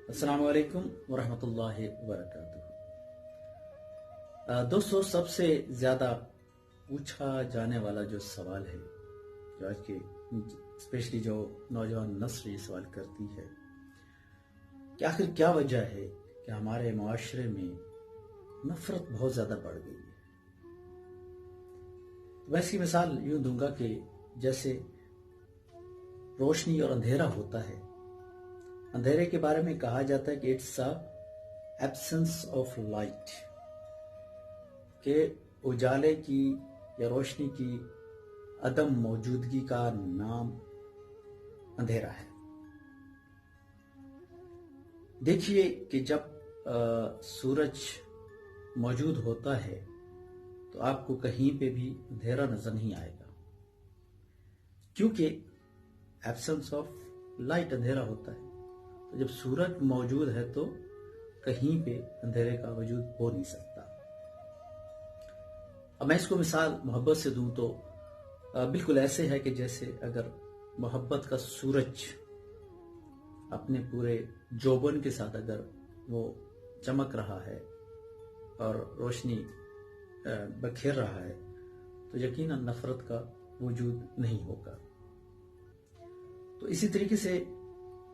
السلام علیکم ورحمۃ اللہ وبرکاتہ۔ دوستو، سب سے زیادہ پوچھا جانے والا جو سوال ہے، جو آج کے اسپیشلی جو نوجوان نسل یہ سوال کرتی ہے کہ آخر کیا وجہ ہے کہ ہمارے معاشرے میں نفرت بہت زیادہ بڑھ گئی ہے۔ میں اس کی مثال یوں دوں گا کہ جیسے روشنی اور اندھیرا ہوتا ہے، اندھیرے کے بارے میں کہا جاتا ہے کہ اٹس ایبسنس آف لائٹ، کہ اجالے کی یا روشنی کی عدم موجودگی کا نام اندھیرا ہے۔ دیکھیے کہ جب سورج موجود ہوتا ہے تو آپ کو کہیں پہ بھی اندھیرا نظر نہیں آئے گا، کیونکہ ایبسنس آف لائٹ اندھیرا ہوتا ہے۔ تو جب سورج موجود ہے تو کہیں پہ اندھیرے کا وجود ہو نہیں سکتا۔ اب میں اس کو مثال محبت سے دوں تو بالکل ایسے ہے کہ جیسے اگر محبت کا سورج اپنے پورے جوبن کے ساتھ اگر وہ چمک رہا ہے اور روشنی بکھیر رہا ہے تو یقیناً نفرت کا وجود نہیں ہوگا۔ تو اسی طریقے سے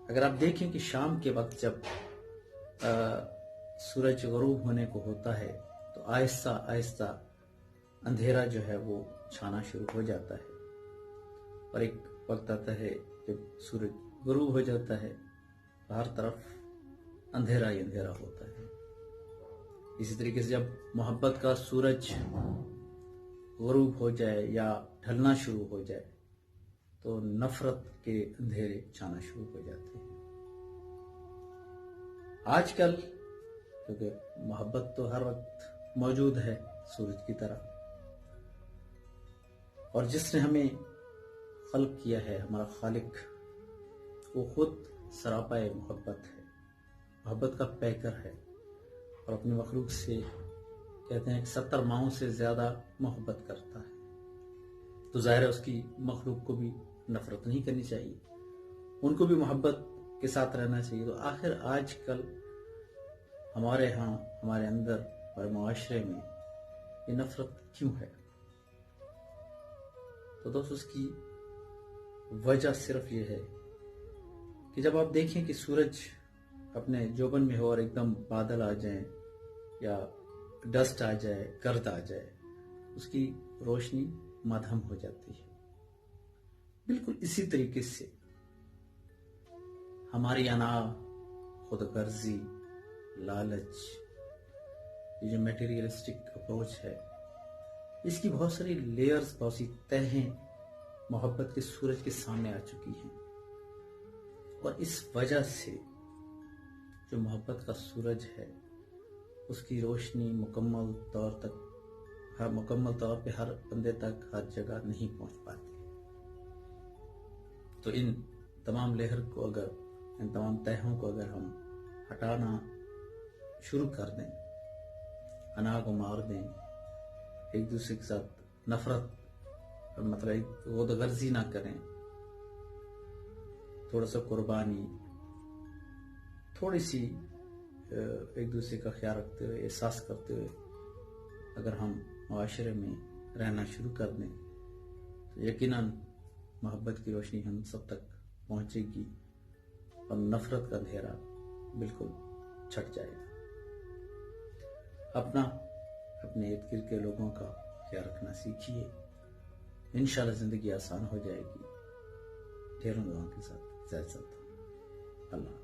اگر آپ دیکھیں کہ شام کے وقت جب سورج غروب ہونے کو ہوتا ہے تو آہستہ آہستہ اندھیرا جو ہے وہ چھانا شروع ہو جاتا ہے، اور ایک وقت آتا ہے جب سورج غروب ہو جاتا ہے ہر طرف اندھیرا ہی اندھیرا ہوتا ہے۔ اسی طریقے سے جب محبت کا سورج غروب ہو جائے یا ڈھلنا شروع ہو جائے تو نفرت کے اندھیرے چھانا شروع ہو جاتے ہیں۔ آج کل کیونکہ محبت تو ہر وقت موجود ہے سورج کی طرح، اور جس نے ہمیں خلق کیا ہے، ہمارا خالق، وہ خود سراپائے محبت ہے، محبت کا پیکر ہے، اور اپنی مخلوق سے کہتے ہیں کہ 70 ماہوں سے زیادہ محبت کرتا ہے۔ تو ظاہر ہے اس کی مخلوق کو بھی نفرت نہیں کرنی چاہیے، ان کو بھی محبت کے ساتھ رہنا چاہیے۔ تو آخر آج کل ہمارے ہاں، ہمارے اندر، ہمارے معاشرے میں یہ نفرت کیوں ہے؟ تو دوست اس کی وجہ صرف یہ ہے کہ جب آپ دیکھیں کہ سورج اپنے جوبن میں ہو اور ایک دم بادل آ جائیں یا ڈسٹ آ جائے، گرد آ جائے، اس کی روشنی مدھم ہو جاتی ہے۔ بالکل اسی طریقے سے ہماری انا، خود غرضی، لالچ، یہ جو میٹیریلسٹک اپروچ ہے، اس کی بہت ساری لیئرز، بہت سی تہیں محبت کے سورج کے سامنے آ چکی ہیں، اور اس وجہ سے جو محبت کا سورج ہے اس کی روشنی مکمل طور پہ ہر بندے تک، ہر جگہ نہیں پہنچ پاتی۔ تو ان تمام لیئر کو اگر، ان تمام تہوں کو اگر ہم ہٹانا شروع کر دیں، انا کو مار دیں، ایک دوسرے کے ساتھ نفرت مطلب غد غرضی نہ کریں، تھوڑا سا قربانی، تھوڑی سی ایک دوسرے کا خیال رکھتے ہوئے، احساس کرتے ہوئے اگر ہم معاشرے میں رہنا شروع کر دیں تو یقیناً محبت کی روشنی ہم سب تک پہنچے گی اور نفرت کا اندھیرا بالکل چھٹ جائے گا۔ اپنے ارد گرد کے لوگوں کا خیال رکھنا سیکھیے، انشاءاللہ زندگی آسان ہو جائے گی۔ ڈھیروں دعاؤں کے ساتھ، اللہ